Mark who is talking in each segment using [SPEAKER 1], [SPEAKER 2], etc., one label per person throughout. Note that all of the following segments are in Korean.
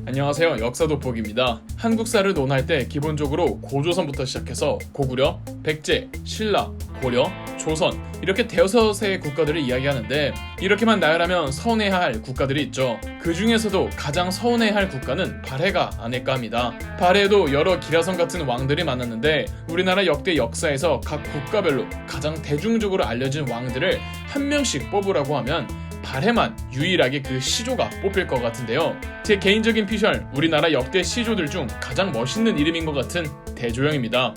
[SPEAKER 1] 안녕하세요. 역사 돋보기입니다. 한국사를 논할 때 기본적으로 고조선부터 시작해서 고구려, 백제, 신라, 고려, 조선 이렇게 대여섯 세의 국가들을 이야기하는데 이렇게만 나열하면 서운해야 할 국가들이 있죠. 그 중에서도 가장 서운해야 할 국가는 발해가 아닐까 합니다. 발해에도 여러 기라성 같은 왕들이 많았는데 우리나라 역대 역사에서 각 국가별로 가장 대중적으로 알려진 왕들을 한 명씩 뽑으라고 하면 발해만 유일하게 그 시조가 뽑힐 것 같은데요. 제 개인적인 피셜, 우리나라 역대 시조들 중 가장 멋있는 이름인 것 같은 대조영입니다.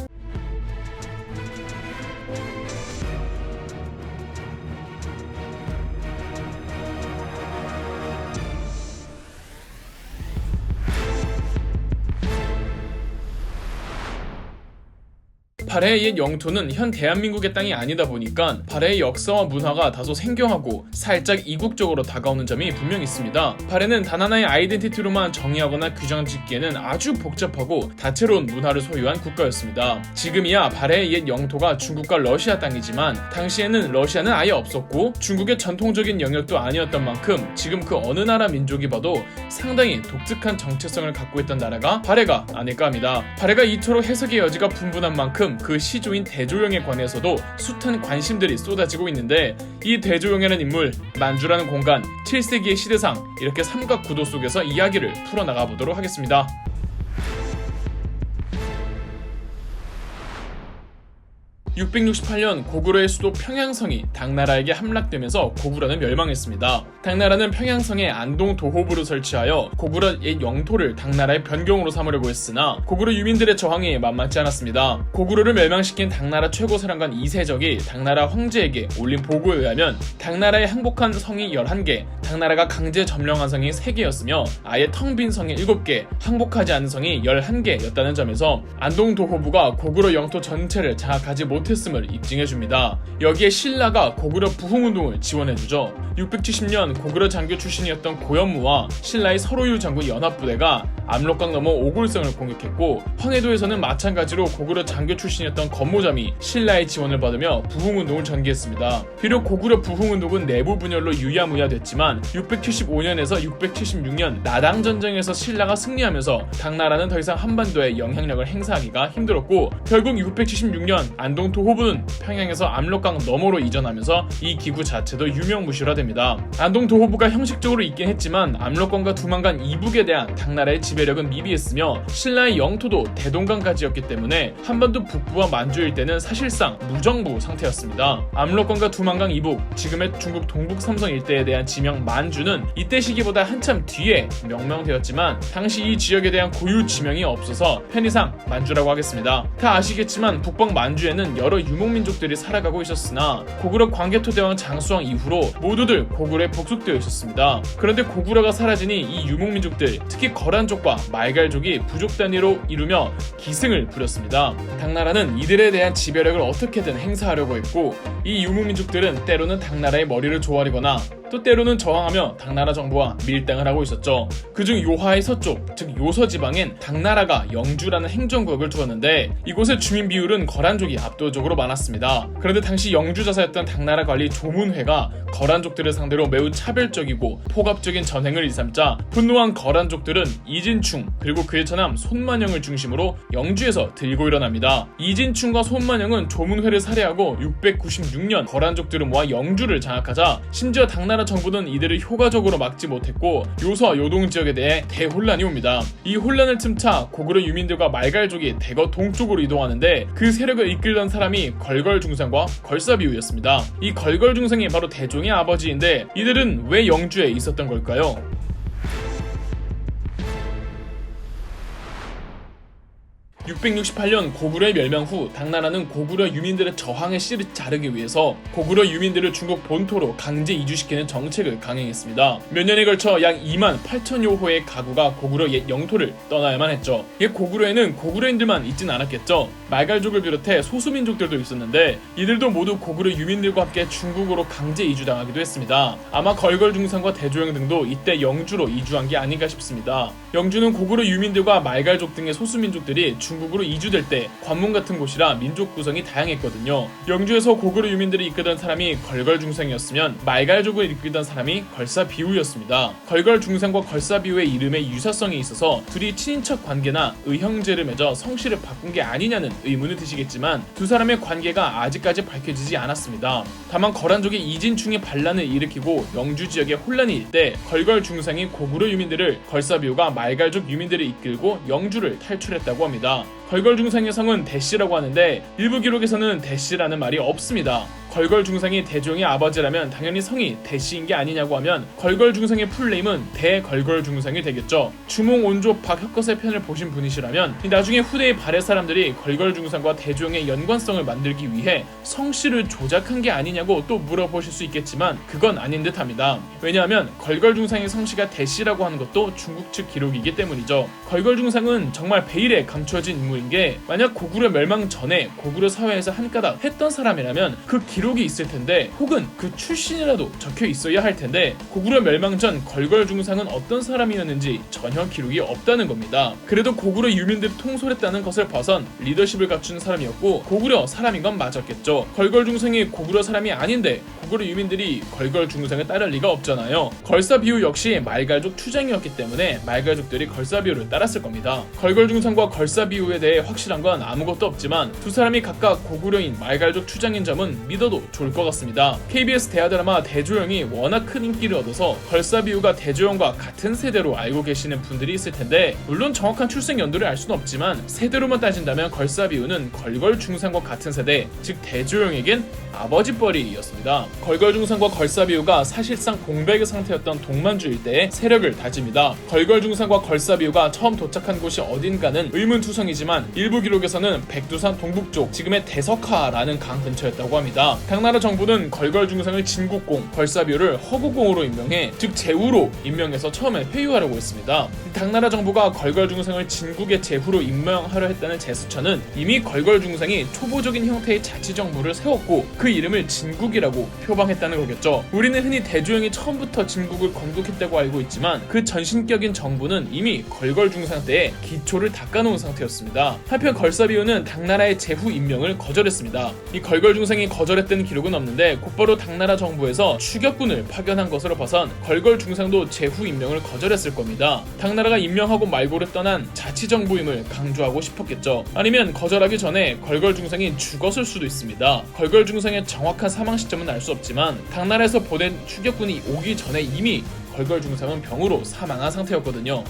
[SPEAKER 1] 발해의 옛 영토는 현 대한민국의 땅이 아니다 보니까 발해의 역사와 문화가 다소 생경하고 살짝 이국적으로 다가오는 점이 분명 있습니다. 발해는 단 하나의 아이덴티티로만 정의하거나 규정짓기에는 아주 복잡하고 다채로운 문화를 소유한 국가였습니다. 지금이야 발해의 옛 영토가 중국과 러시아 땅이지만 당시에는 러시아는 아예 없었고 중국의 전통적인 영역도 아니었던 만큼 지금 그 어느 나라 민족이 봐도 상당히 독특한 정체성을 갖고 있던 나라가 발해가 아닐까 합니다. 발해가 이토록 해석의 여지가 분분한 만큼 그 시조인 대조영에 관해서도 숱한 관심들이 쏟아지고 있는데 이 대조영이라는 인물, 만주라는 공간, 7세기의 시대상 이렇게 삼각 구도 속에서 이야기를 풀어나가 보도록 하겠습니다. 668년 고구려의 수도 평양성이 당나라에게 함락되면서 고구려는 멸망했습니다. 당나라는 평양성에 안동 도호부를 설치하여 고구려 옛 영토를 당나라의 변경으로 삼으려고 했으나 고구려 유민들의 저항이 만만치 않았습니다. 고구려를 멸망시킨 당나라 최고사령관 이세적이 당나라 황제에게 올린 보고에 의하면 당나라에 항복한 성이 11개, 당나라가 강제 점령한 성이 3개였으며 아예 텅 빈 성이 7개, 항복하지 않은 성이 11개였다는 점에서 안동 도호부가 고구려 영토 전체를 장악하지 못했음을 입증해줍니다. 여기에 신라가 고구려 부흥운동을 지원해주죠. 670년 고구려 장교 출신이었던 고현무와 신라의 서로유 장군 연합부대가 압록강 넘어 오골성을 공격했고 황해도에서는 마찬가지로 고구려 장교 출신이었던 건모잠이 신라의 지원을 받으며 부흥운동을 전개했습니다. 비록 고구려 부흥운동은 내부 분열로 유야무야 됐지만 675년에서 676년 나당전쟁에서 신라가 승리하면서 당나라는 더 이상 한반도에 영향력을 행사하기가 힘들었고 결국 676년 안동 도호부는 평양에서 압록강 너머로 이전하면서 이 기구 자체도 유명무실화됩니다. 안동 도호부가 형식적으로 있긴 했지만 압록강과 두만강 이북에 대한 당나라의 지배력은 미비했으며 신라의 영토도 대동강까지였기 때문에 한반도 북부와 만주 일대는 사실상 무정부 상태였습니다. 압록강과 두만강 이북, 지금의 중국 동북 삼성 일대에 대한 지명 만주는 이때 시기보다 한참 뒤에 명명되었지만 당시 이 지역에 대한 고유 지명이 없어서 편의상 만주라고 하겠습니다. 다 아시겠지만 북방 만주에는 여러 유목민족들이 살아가고 있었으나 고구려 광개토대왕 장수왕 이후로 모두들 고구려에 복속되어 있었습니다. 그런데 고구려가 사라지니 이 유목민족들, 특히 거란족과 말갈족이 부족 단위로 이루며 기승을 부렸습니다. 당나라는 이들에 대한 지배력을 어떻게든 행사하려고 했고 이 유목민족들은 때로는 당나라의 머리를 조아리거나 또 때로는 저항하며 당나라 정부와 밀당을 하고 있었죠. 그중 요하의 서쪽, 즉 요서 지방엔 당나라가 영주라는 행정구역을 두었는데 이곳의 주민 비율은 거란족이 압도적으로 많았습니다. 그런데 당시 영주자사였던 당나라 관리 조문회가 거란족들을 상대로 매우 차별적이고 폭압적인 전행을 일삼자 분노한 거란족들은 이진충 그리고 그의 처남 손만영을 중심으로 영주에서 들고 일어납니다. 이진충과 손만영은 조문회를 살해하고 696년 거란족들을 모아 영주를 장악하자 심지어 당나라 정부는 이들을 효과적으로 막지 못했고 요서 요동 지역에 대해 대혼란이 옵니다. 이 혼란을 틈타 고구려 유민들과 말갈족이 대거 동쪽으로 이동하는데 그 세력을 이끌던 사람이 걸걸중상과 걸사비우였습니다. 이 걸걸중상이 바로 대종의 아버지인데 이들은 왜 영주에 있었던 걸까요? 668년 고구려의 멸망 후 당나라는 고구려 유민들의 저항의 씨를 자르기 위해서 고구려 유민들을 중국 본토로 강제 이주시키는 정책을 강행했습니다. 몇 년에 걸쳐 약 2만 8천여 호의 가구가 고구려 옛 영토를 떠나야만 했죠. 옛 고구려에는 고구려인들만 있진 않았겠죠. 말갈족을 비롯해 소수민족들도 있었는데 이들도 모두 고구려 유민들과 함께 중국으로 강제 이주당하기도 했습니다. 아마 걸걸중상과 대조영 등도 이때 영주로 이주한 게 아닌가 싶습니다. 영주는 고구려 유민들과 말갈족 등의 소수민족들이 중국 중국으로 이주될 때 관문 같은 곳이라 민족 구성이 다양했거든요. 영주에서 고구려 유민들을 이끌던 사람이 걸걸중상이었으면 말갈족을 이끌던 사람이 걸사비우였습니다. 걸걸중상과 걸사비우의 이름에 유사성이 있어서 둘이 친인척 관계나 의형제를 맺어 성씨를 바꾼 게 아니냐는 의문을 드시겠지만 두 사람의 관계가 아직까지 밝혀지지 않았습니다. 다만 거란족이 이진충의 반란을 일으키고 영주 지역에 혼란이 일 때 걸걸중상이 고구려 유민들을, 걸사비우가 말갈족 유민들을 이끌고 영주를 탈출했다고 합니다. 걸걸중상의 성은 대씨라고 하는데 일부 기록에서는 대씨라는 말이 없습니다. 걸걸중상이 대종의 아버지라면 당연히 성이 대씨인 게 아니냐고 하면 걸걸중상의 풀네임은 대걸걸중상이 되겠죠. 주몽, 온조, 박혁거의 편을 보신 분이시라면 나중에 후대의 발해 사람들이 걸걸중상과 대종의 연관성을 만들기 위해 성씨를 조작한 게 아니냐고 또 물어보실 수 있겠지만 그건 아닌 듯합니다. 왜냐하면 걸걸중상의 성씨가 대씨라고 하는 것도 중국 측 기록이기 때문이죠. 걸걸중상은 정말 베일에 감춰진 인물인 게 만약 고구려 멸망 전에 고구려 사회에서 한가닥 했던 사람이라면 그 기록이 있을 텐데 혹은 그 출신이라도 적혀 있어야 할 텐데 고구려 멸망 전 걸걸중상은 어떤 사람이었는지 전혀 기록이 없다는 겁니다. 그래도 고구려 유민들을 통솔했다는 것을 봐선 리더십을 갖춘 사람이었고 고구려 사람인 건 맞았겠죠. 걸걸중상이 고구려 사람이 아닌데 고구려 유민들이 걸걸중상을 따를 리가 없잖아요. 걸사비우 역시 말갈족 추장이었기 때문에 말갈족들이 걸사비우를 따랐을 겁니다. 걸걸중상과 걸사비우에 대해 확실한 건 아무것도 없지만 두 사람이 각각 고구려인 말갈족 추장인 점은 믿어도 좋을 것 같습니다. KBS 대하드라마 대조영이 워낙 큰 인기를 얻어서 걸사비우가 대조영과 같은 세대로 알고 계시는 분들이 있을 텐데 물론 정확한 출생 연도를 알 수는 없지만 세대로만 따진다면 걸사비우는 걸걸중상과 같은 세대, 즉 대조영에겐 아버지뻘이었습니다. 걸걸중상과 걸사비우가 사실상 공백의 상태였던 동만주 일대에 세력을 다집니다. 걸걸중상과 걸사비우가 처음 도착한 곳이 어딘가는 의문투성이지만 일부 기록에서는 백두산 동북쪽 지금의 대석하라는 강 근처였다고 합니다. 당나라 정부는 걸걸중상을 진국공, 걸사비우를 허구공으로 임명해 즉 제후로 임명해서 처음에 회유하려고 했습니다. 당나라 정부가 걸걸중상을 진국의 제후로 임명하려 했다는 제스처는 이미 걸걸중상이 초보적인 형태의 자치정부를 세웠고 그 이름을 진국이라고 표방했다는 거겠죠. 우리는 흔히 대조영이 처음부터 진국을 건국했다고 알고 있지만 그 전신격인 정부는 이미 걸걸중상 때에 기초를 닦아놓은 상태였습니다. 한편 걸사비우는 당나라의 제후 임명을 거절했습니다. 이 걸걸중상이 거절했다는 기록은 없는데 곧바로 당나라 정부에서 추격군을 파견한 것으로 봐선 걸걸중상도 제후 임명을 거절했을 겁니다. 당나라가 임명하고 말고를 떠난 자치정부임을 강조하고 싶었겠죠. 아니면 거절하기 전에 걸걸중상이 죽었을 수도 있습니다. 걸걸중상의 정확한 사망 시점은 알 수 없지만 당나라에서 보낸 추격군이 오기 전에 이미 걸걸중상은 병으로 사망한 상태였거든요.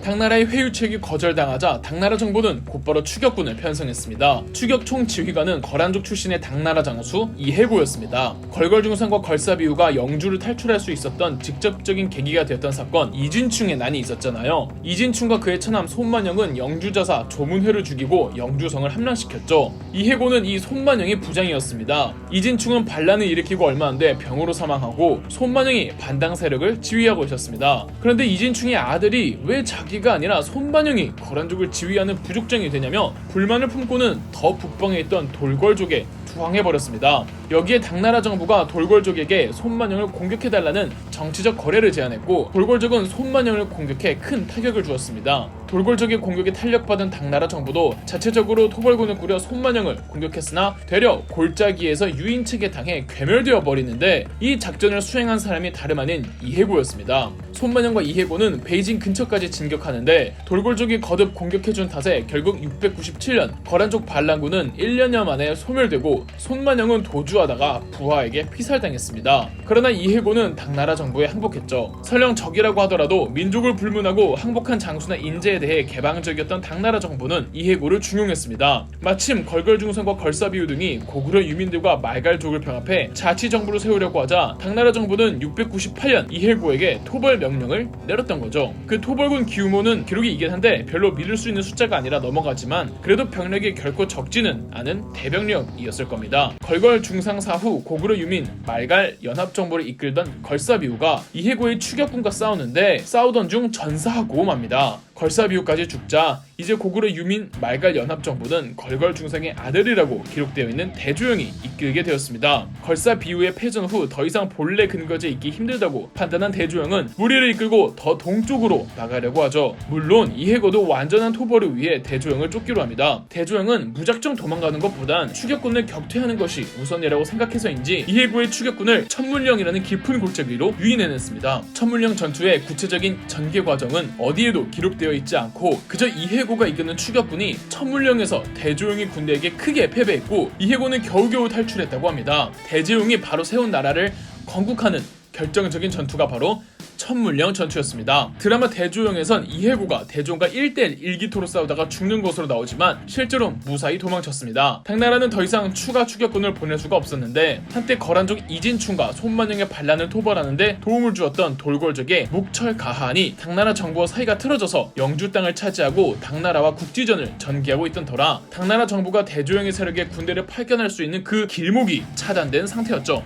[SPEAKER 1] 당나라의 회유책이 거절당하자 당나라 정부는 곧바로 추격군을 편성했습니다. 추격총 지휘관은 거란족 출신의 당나라 장수 이해고였습니다. 걸걸중상과 걸사비우가 영주를 탈출할 수 있었던 직접적인 계기가 되었던 사건 이진충의 난이 있었잖아요. 이진충과 그의 처남 손만영은 영주자사 조문회를 죽이고 영주성을 함락시켰죠. 이해고는 이 손만영의 부장이었습니다. 이진충은 반란을 일으키고 얼마 안 돼 병으로 사망하고 손만영이 반당 세력을 지휘하고 있었습니다. 그런데 이진충의 아들이 왜 자기가 아니라 손만영이 거란족을 지휘하는 부족장이 되냐며 불만을 품고는 더 북방에 있던 돌궐족에 투항해버렸습니다. 여기에 당나라 정부가 돌궐족에게 손만영을 공격해달라는 정치적 거래를 제안했고 돌궐족은 손만영을 공격해 큰 타격을 주었습니다. 돌궐족의 공격에 탄력받은 당나라 정부도 자체적으로 토벌군을 꾸려 손만영을 공격했으나 되려 골짜기에서 유인책에 당해 괴멸되어 버리는데 이 작전을 수행한 사람이 다름 아닌 이해고였습니다. 손만영과 이해고는 베이징 근처까지 진격하는데 돌궐족이 거듭 공격해준 탓에 결국 697년 거란족 반란군은 1년여 만에 소멸되고 손만영은 도주하다가 부하에게 피살당했습니다. 그러나 이해고는 당나라 정부에 항복했죠. 설령 적이라고 하더라도 민족을 불문하고 항복한 장수나 인재에 대해 개방적이었던 당나라 정부는 이해고를 중용했습니다. 마침 걸걸중상과 걸사비우 등이 고구려 유민들과 말갈족을 병합해 자치정부를 세우려고 하자 당나라 정부는 698년 이해고에게 토벌 명령을 내렸던 거죠. 그 토벌군 규모는 기록이 있긴 한데 별로 믿을 수 있는 숫자가 아니라 넘어가지만 그래도 병력이 결코 적지는 않은 대병력이었을 겁니다. 걸걸중상 사후 고구려 유민 말갈 연합정부를 이끌던 걸사비우가 이해고의 추격군과 싸우는데 싸우던 중 전사하고 맙니다. 걸사비후까지 죽자 이제 고구려 유민 말갈 연합정부는 걸걸중상의 아들이라고 기록되어 있는 대조영이 이끌게 되었습니다. 걸사비후의 패전 후 더 이상 본래 근거지에 있기 힘들다고 판단한 대조영은 무리를 이끌고 더 동쪽으로 나가려고 하죠. 물론 이해고도 완전한 토벌을 위해 대조영을 쫓기로 합니다. 대조영은 무작정 도망가는 것보단 추격군을 격퇴하는 것이 우선이라고 생각해서인지 이해고의 추격군을 천문령이라는 깊은 골짜기로 유인해냈습니다. 천문령 전투의 구체적인 전개 과정은 어디에도 기록되어 있지 않고 그저 이해고가 이끄는 추격군이 천문령에서 대조영의 군대에게 크게 패배했고 이해고는 겨우겨우 탈출했다고 합니다. 대조영이 바로 세운 나라를 건국하는 결정적인 전투가 바로 천문령 전투였습니다. 드라마 대조영에선 이해고가 대종과 1대1 일기토로 싸우다가 죽는 것으로 나오지만 실제로 무사히 도망쳤습니다. 당나라는 더 이상 추가 추격군을 보낼 수가 없었는데 한때 거란족 이진충과 손만영의 반란을 토벌하는데 도움을 주었던 돌궐족의 묵철가한이 당나라 정부와 사이가 틀어져서 영주 땅을 차지하고 당나라와 국지전을 전개하고 있던 터라 당나라 정부가 대조영의 세력에 군대를 파견할 수 있는 그 길목이 차단된 상태였죠.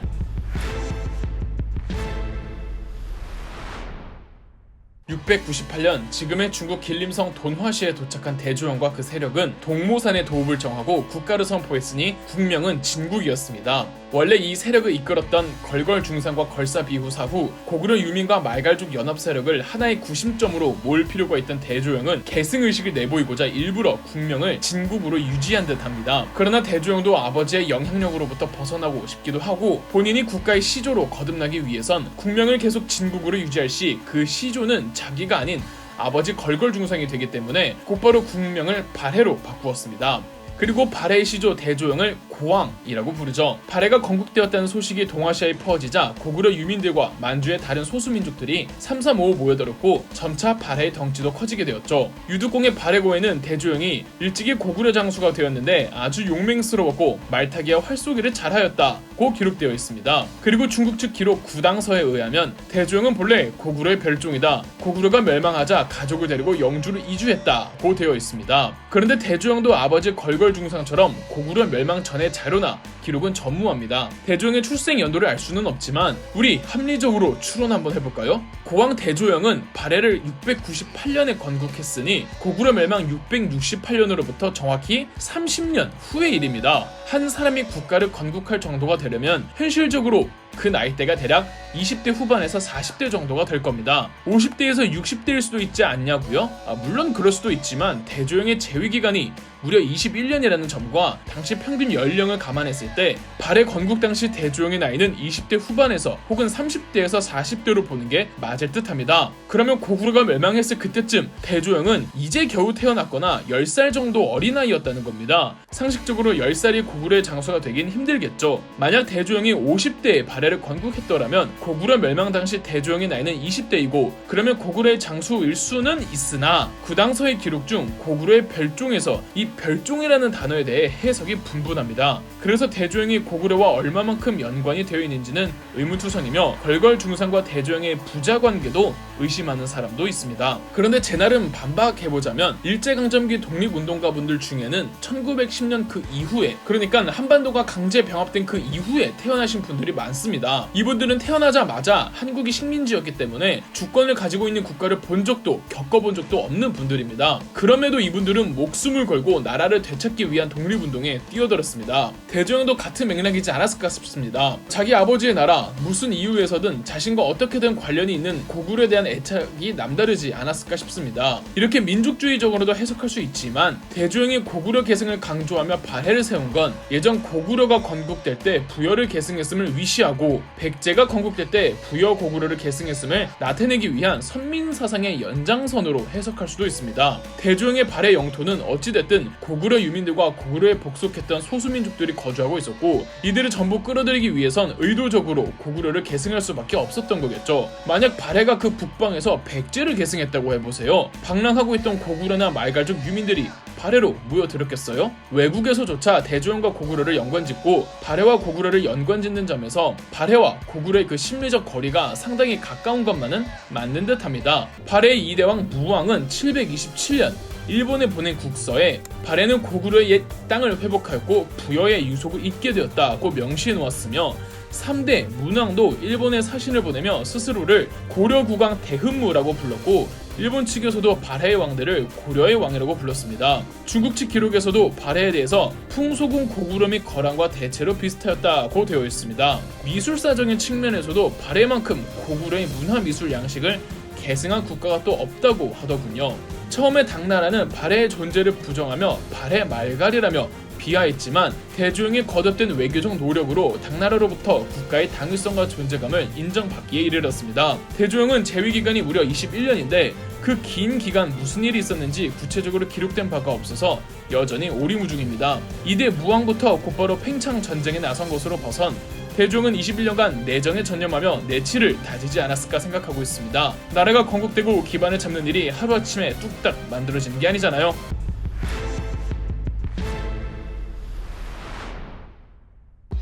[SPEAKER 1] 698년 지금의 중국 길림성 돈화시에 도착한 대조영과 그 세력은 동모산의 도읍을 정하고 국가를 선포했으니 국명은 진국이었습니다. 원래 이 세력을 이끌었던 걸걸중상과 걸사비후 사후 고구려 유민과 말갈족 연합 세력을 하나의 구심점으로 모을 필요가 있던 대조영은 계승의식을 내보이고자 일부러 국명을 진국으로 유지한 듯합니다. 그러나 대조영도 아버지의 영향력으로부터 벗어나고 싶기도 하고 본인이 국가의 시조로 거듭나기 위해선 국명을 계속 진국으로 유지할 시 그 시조는 자기가 아닌 아버지 걸걸중상이 되기 때문에 곧바로 국명을 발해로 바꾸었습니다. 그리고 발해의 시조 대조영을 고왕이라고 부르죠. 발해가 건국되었다는 소식이 동아시아에 퍼지자 고구려 유민들과 만주의 다른 소수민족들이 삼삼오오 모여들었고 점차 발해의 덩치도 커지게 되었죠. 유두공의 발해고에는 대조영이 일찍이 고구려 장수가 되었는데 아주 용맹스러웠고 말타기와 활쏘기를 잘하였다고 기록되어 있습니다. 그리고 중국 측 기록 구당서에 의하면 대조영은 본래 고구려의 별종이다. 고구려가 멸망하자 가족을 데리고 영주로 이주했다고 되어 있습니다. 그런데 대조영도 아버지 걸걸중상처럼 고구려 멸망 전의 자료나 기록은 전무합니다. 대조영의 출생 연도를 알 수는 없지만 우리 합리적으로 추론 한번 해볼까요? 고왕 대조영은 발해를 698년에 건국했으니 고구려 멸망 668년으로부터 정확히 30년 후의 일입니다. 한 사람이 국가를 건국할 정도가 되려면 현실적으로 그 나이대가 대략 20대 후반에서 40대 정도가 될 겁니다. 50대에서 60대일 수도 있지 않냐고요? 물론 그럴 수도 있지만 대조영의 재위기간이 무려 21년이라는 점과 당시 평균 연령을 감안했을 때 발해 건국 당시 대조영의 나이는 20대 후반에서 혹은 30대에서 40대로 보는 게 맞을 듯합니다. 그러면 고구려가 멸망했을 그때쯤 대조영은 이제 겨우 태어났거나 10살 정도 어린아이였다는 겁니다. 상식적으로 10살이 고구려의 장수가 되긴 힘들겠죠. 만약 대조영이 50대에 발해를 건국했더라면 고구려 멸망 당시 대조영의 나이는 20대이고 그러면 고구려의 장수일 수는 있으나 구당서의 기록 중 고구려의 별종에서 이 별종이라는 단어에 대해 해석이 분분합니다. 그래서 대조영이 고구려와 얼마만큼 연관이 되어 있는지는 의문투성이며 걸걸중상과 대조영의 부자관계도 의심하는 사람도 있습니다. 그런데 제 나름 반박해보자면 일제강점기 독립운동가분들 중에는 1910년 그 이후에 그러니까 한반도가 강제 병합된 그 이후에 태어나신 분들이 많습니다. 이분들은 태어나자마자 한국이 식민지였기 때문에 주권을 가지고 있는 국가를 본 적도 겪어본 적도 없는 분들입니다. 그럼에도 이분들은 목숨을 걸고 나라를 되찾기 위한 독립운동에 뛰어들었습니다. 대조영도 같은 맥락이지 않았을까 싶습니다. 자기 아버지의 나라 무슨 이유에서든 자신과 어떻게든 관련이 있는 고구려에 대한 애착이 남다르지 않았을까 싶습니다. 이렇게 민족주의적으로도 해석할 수 있지만 대조영이 고구려 계승을 강조하며 발해를 세운 건 예전 고구려가 건국될 때 부여를 계승했음을 위시하고 백제가 건국될 때 부여 고구려를 계승했음을 나타내기 위한 선민사상의 연장선으로 해석할 수도 있습니다. 대조영의 발해 영토는 어찌됐든 고구려 유민들과 고구려에 복속했던 소수민족들이 거주하고 있었고 이들을 전부 끌어들이기 위해선 의도적으로 고구려를 계승할 수밖에 없었던 거겠죠. 만약 발해가 그 북방에서 백제를 계승했다고 해보세요. 방랑하고 있던 고구려나 말갈족 유민들이 발해로 모여들었겠어요? 외국에서조차 대조영과 고구려를 연관짓고 발해와 고구려를 연관짓는 점에서 발해와 고구려의 그 심리적 거리가 상당히 가까운 것만은 맞는 듯합니다. 발해의 이대왕 무왕은 727년 일본에 보낸 국서에 발해는 고구려의 옛 땅을 회복하였고 부여의 유속을 잇게 되었다고 명시해 놓았으며 3대 문왕도 일본에 사신을 보내며 스스로를 고려국왕 대흠무라고 불렀고 일본 측에서도 발해의 왕들을 고려의 왕이라고 불렀습니다. 중국 측 기록에서도 발해에 대해서 풍속은 고구려 및 거란과 대체로 비슷하였다고 되어 있습니다. 미술사적인 측면에서도 발해만큼 고구려의 문화 미술 양식을 계승한 국가가 또 없다고 하더군요. 처음에 당나라는 발해의 존재를 부정하며 발해 말갈이라며 비하했지만 대조영의 거듭된 외교적 노력으로 당나라로부터 국가의 당위성과 존재감을 인정받기에 이르렀습니다. 대조영은 재위 기간이 무려 21년인데 그 긴 기간 무슨 일이 있었는지 구체적으로 기록된 바가 없어서 여전히 오리무중입니다. 이대 무왕부터 곧바로 팽창 전쟁에 나선 것으로 봐선 대종은 21년간 내정에 전념하며 내치를 다지지 않았을까 생각하고 있습니다. 나라가 건국되고 기반을 잡는 일이 하루아침에 뚝딱 만들어지는 게 아니잖아요.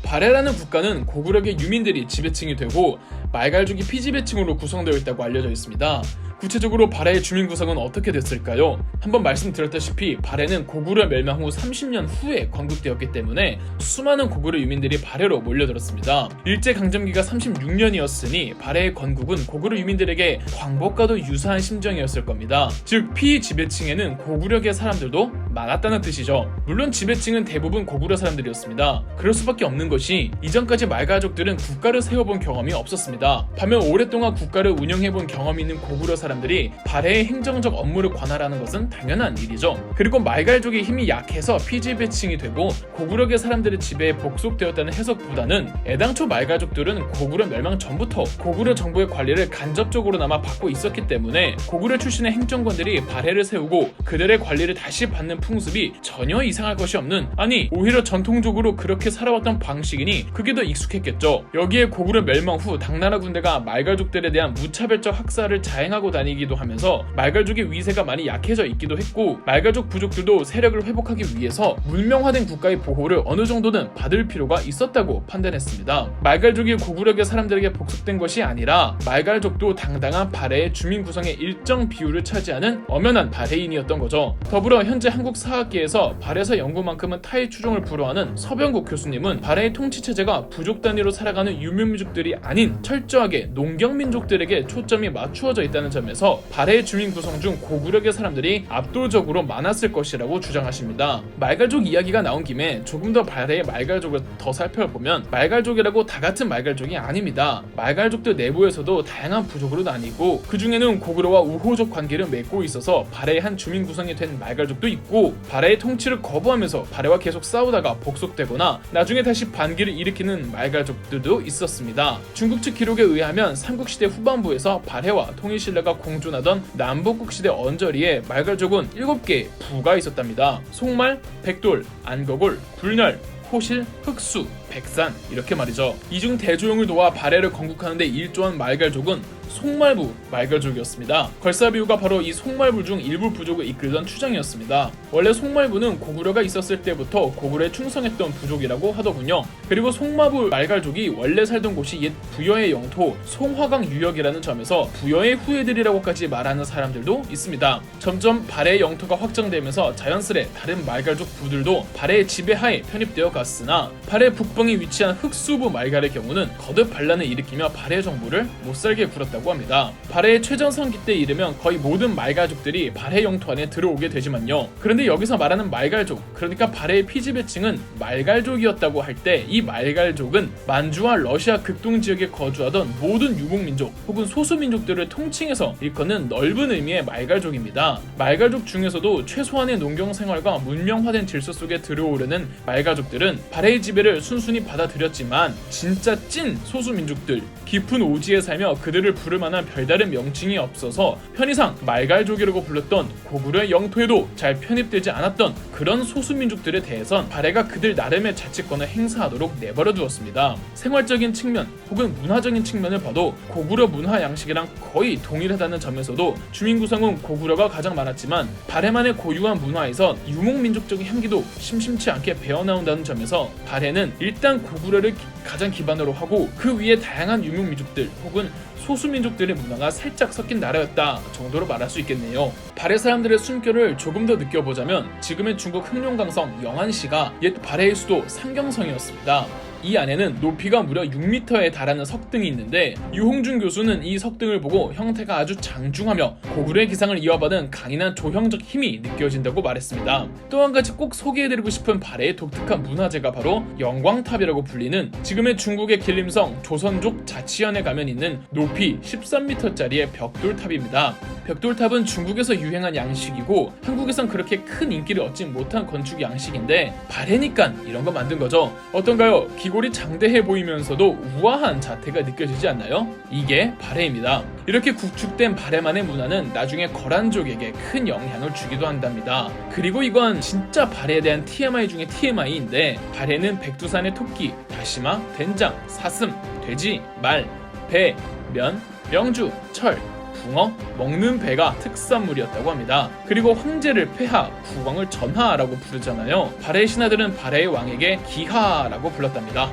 [SPEAKER 1] 발해라는 국가는 고구려계 유민들이 지배층이 되고 말갈족이 피지배층으로 구성되어 있다고 알려져 있습니다. 구체적으로 발해의 주민 구성은 어떻게 됐을까요? 한번 말씀드렸다시피 발해는 고구려 멸망 후 30년 후에 건국되었기 때문에 수많은 고구려 유민들이 발해로 몰려들었습니다. 일제강점기가 36년이었으니 발해의 건국은 고구려 유민들에게 광복과도 유사한 심정이었을 겁니다. 즉 피지배층에는 고구려계 사람들도 많았다는 뜻이죠. 물론 지배층은 대부분 고구려 사람들이었습니다. 그럴 수밖에 없는 것이 이전까지 말가족들은 국가를 세워본 경험이 없었습니다. 반면 오랫동안 국가를 운영해본 경험이 있는 고구려 사람들이 발해의 행정적 업무를 관할하는 것은 당연한 일이죠. 그리고 말갈족의 힘이 약해서 피지배층이 되고 고구려계 사람들의 지배에 복속되었다는 해석보다는 애당초 말갈족들은 고구려 멸망 전부터 고구려 정부의 관리를 간접적으로나마 받고 있었기 때문에 고구려 출신의 행정관들이 발해를 세우고 그들의 관리를 다시 받는 풍습이 전혀 이상할 것이 없는, 아니 오히려 전통적으로 그렇게 살아왔던 방식이니 그게 더 익숙했겠죠. 여기에 고구려 멸망 후 당나라 군대가 말갈족들에 대한 무차별적 학살을 자행하고 다니기도 하면서 말갈족의 위세가 많이 약해져 있기도 했고 말갈족 부족들도 세력을 회복하기 위해서 문명화된 국가의 보호를 어느 정도는 받을 필요가 있었다고 판단했습니다. 말갈족이 고구려계 사람들에게 복속된 것이 아니라 말갈족도 당당한 발해의 주민 구성의 일정 비율을 차지하는 엄연한 발해인이었던 거죠. 더불어 현재 한국 사학계에서 발해사 연구만큼은 타의 추종을 불허하는 서병국 교수님은 발해의 통치체제가 부족 단위로 살아가는 유목민족들이 아닌 철저하게 농경민족들에게 초점이 맞추어져 있다는 점에서 발해의 주민 구성 중 고구려계 사람들이 압도적으로 많았을 것이라고 주장하십니다. 말갈족 이야기가 나온 김에 조금 더 발해의 말갈족을 더 살펴보면 말갈족이라고 다 같은 말갈족이 아닙니다. 말갈족들 내부에서도 다양한 부족으로 나뉘고 그 중에는 고구려와 우호적 관계를 맺고 있어서 발해의 한 주민 구성이 된 말갈족도 있고 발해의 통치를 거부하면서 발해와 계속 싸우다가 복속되거나 나중에 다시 반기를 일으키는 말갈족들도 있었습니다. 중국 측 기록에 의하면 삼국시대 후반부에서 발해와 통일신라가 공존하던 남북국시대 언저리에 말갈족은 7개의 부가 있었답니다. 송말, 백돌, 안거골, 굴렬, 호실, 흑수, 백산 이렇게 말이죠. 이중 대조영을 도와 발해를 건국하는 데 일조한 말갈족은 송말부 말갈족이었습니다. 걸사비우가 바로 이 송말부 중 일부 부족을 이끌던 추장이었습니다. 원래 송말부는 고구려가 있었을 때부터 고구려에 충성했던 부족이라고 하더군요. 그리고 송마부 말갈족이 원래 살던 곳이 옛 부여의 영토 송화강 유역이라는 점에서 부여의 후예들이라고까지 말하는 사람들도 있습니다. 점점 발해의 영토가 확장되면서 자연스레 다른 말갈족 부들도 발해의 지배하에 편입되어 갔으나 발해 북방에 위치한 흑수부 말갈의 경우는 거듭 반란을 일으키며 발해 정부를 못살게 굴었다고 합니다. 발해의 최전성기 때 이르면 거의 모든 말갈족들이 발해 영토 안에 들어오게 되지만요. 그런데 여기서 말하는 말갈족, 그러니까 발해의 피지배층은 말갈족이었다고 할 때 이 말갈족은 만주와 러시아 극동 지역에 거주하던 모든 유목민족 혹은 소수민족들을 통칭해서 일컫는 넓은 의미의 말갈족입니다. 말갈족 중에서도 최소한의 농경생활과 문명화된 질서 속에 들어오려는 말갈족들은 발해의 지배를 순순히 받아들였지만 진짜 찐 소수민족들, 깊은 오지에 살며 그들을 부를 만한 별다른 명칭이 없어서 편의상 말갈족이라고 불렀던 고구려의 영토에도 잘 편입되지 않았던 그런 소수민족들에 대해선 발해가 그들 나름의 자치권을 행사하도록 내버려 두었습니다. 생활적인 측면 혹은 문화적인 측면을 봐도 고구려 문화 양식이랑 거의 동일하다는 점에서도 주민 구성은 고구려가 가장 많았지만 발해만의 고유한 문화에서 유목민족적인 향기도 심심치 않게 배어나온다는 점에서 발해는 일단 고구려를 가장 기반으로 하고 그 위에 다양한 유목민족들 혹은 소수민족들의 문화가 살짝 섞인 나라였다 정도로 말할 수 있겠네요. 발해 사람들의 숨결을 조금 더 느껴보자면 지금의 중국 흑룡강성 영안시가 옛 발해의 수도 상경성이었습니다. 이 안에는 높이가 무려 6m에 달하는 석등이 있는데 유홍준 교수는 이 석등을 보고 형태가 아주 장중하며 고구려의 기상을 이어받은 강인한 조형적 힘이 느껴진다고 말했습니다. 또 한 가지 꼭 소개해드리고 싶은 발해의 독특한 문화재가 바로 영광탑이라고 불리는 지금의 중국의 길림성 조선족 자치현에 가면 있는 높이 13m짜리의 벽돌탑입니다. 벽돌탑은 중국에서 유행한 양식이고 한국에선 그렇게 큰 인기를 얻지 못한 건축 양식인데 발해니까 이런 거 만든 거죠. 어떤가요? 기골이 장대해 보이면서도 우아한 자태가 느껴지지 않나요? 이게 발해입니다. 이렇게 구축된 발해만의 문화는 나중에 거란족에게 큰 영향을 주기도 한답니다. 그리고 이건 진짜 발해에 대한 TMI 중에 TMI인데 발해는 백두산의 토끼, 다시마, 된장, 사슴, 돼지, 말, 배, 면, 명주, 철, 붕어, 먹는 배가 특산물이었다고 합니다. 그리고 황제를 폐하, 국왕을 전하라고 부르잖아요. 발해의 신하들은 발해의 왕에게 기하라고 불렀답니다.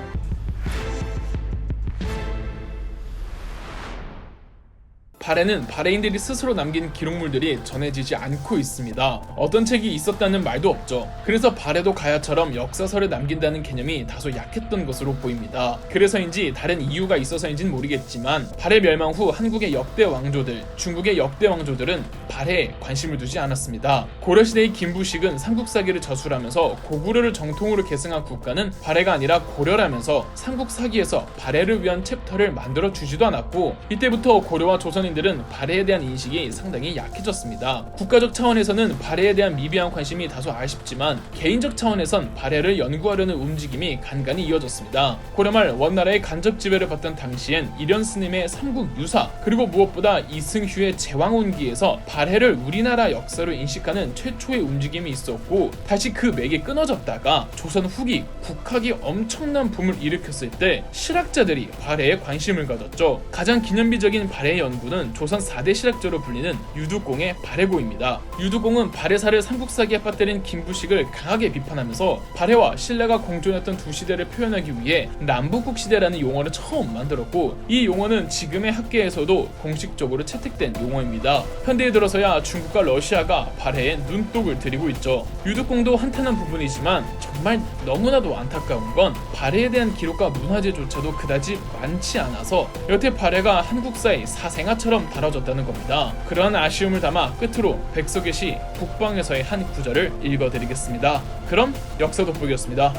[SPEAKER 1] 발해는 발해인들이 스스로 남긴 기록물들이 전해지지 않고 있습니다. 어떤 책이 있었다는 말도 없죠. 그래서 발해도 가야처럼 역사서를 남긴다는 개념이 다소 약했던 것으로 보입니다. 그래서인지 다른 이유가 있어서인지는 모르겠지만 발해 멸망 후 한국의 역대 왕조들, 중국의 역대 왕조들은 발해에 관심을 두지 않았습니다. 고려시대의 김부식은 삼국사기를 저술하면서 고구려를 정통으로 계승한 국가는 발해가 아니라 고려라면서 삼국사기에서 발해를 위한 챕터를 만들어 주지도 않았고 이때부터 고려와 조선인들은 발해에 대한 인식이 상당히 약해졌습니다. 국가적 차원에서는 발해에 대한 미비한 관심이 다소 아쉽지만 개인적 차원에선 발해를 연구하려는 움직임이 간간히 이어졌습니다. 고려말 원나라의 간접 지배를 받던 당시엔 일현스님의 삼국 유사 그리고 무엇보다 이승휴의 제왕운기에서 발해를 우리나라 역사로 인식하는 최초의 움직임이 있었고 다시 그 맥이 끊어졌다가 조선 후기 국학이 엄청난 붐을 일으켰을 때 실학자들이 발해에 관심을 가졌죠. 가장 기념비적인 발해 연구는 조선 4대 실학자로 불리는 유두공의 발해고입니다. 유두공은 발해사를 삼국사기에 빠뜨린 김부식을 강하게 비판하면서 발해와 신라가 공존했던 두 시대를 표현하기 위해 남북국 시대라는 용어를 처음 만들었고 이 용어는 지금의 학계에서도 공식적으로 채택된 용어입니다. 현대에 들어서야 중국과 러시아가 발해에 눈독을 들이고 있죠. 유두공도 한탄한 부분이지만 정말 너무나도 안타까운 건 발해에 대한 기록과 문화재조차도 그다지 많지 않아서 여태 발해가 한국사의 사생아처럼 다뤄졌다는 겁니다. 그러한 아쉬움을 담아 끝으로 백석의 시 북방에서의 한 구절을 읽어드리겠습니다. 그럼 역사 돋보기였습니다.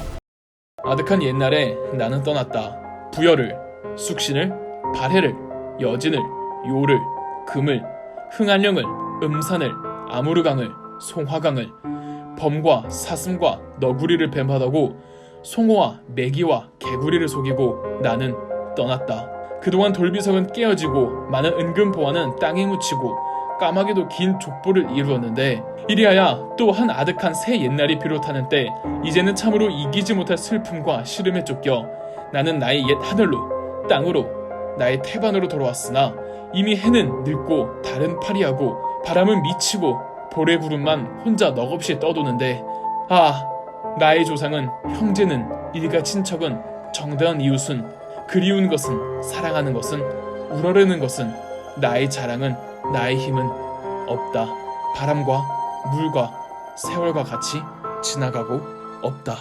[SPEAKER 1] 아득한 옛날에 나는 떠났다. 부여를, 숙신을, 발해를, 여진을, 요를, 금을, 흥안령을, 음산을, 아무르강을, 송화강을, 범과 사슴과 너구리를 뱀하다고 송호와 메기와 개구리를 속이고 나는 떠났다. 그동안 돌비석은 깨어지고 많은 은금 보화는 땅에 묻히고 까마귀도 긴 족보를 이루었는데 이리하야 또 한 아득한 새 옛날이 비롯하는 때 이제는 참으로 이기지 못할 슬픔과 시름에 쫓겨 나는 나의 옛 하늘로 땅으로 나의 태반으로 돌아왔으나 이미 해는 늙고 달은 파리하고 바람은 미치고 볼의 구름만 혼자 넋없이 떠도는데 아 나의 조상은 형제는 일가 친척은 정다운 이웃은 그리운 것은 사랑하는 것은 우러르는 것은 나의 자랑은 나의 힘은 없다. 바람과 물과 세월과 같이 지나가고 없다.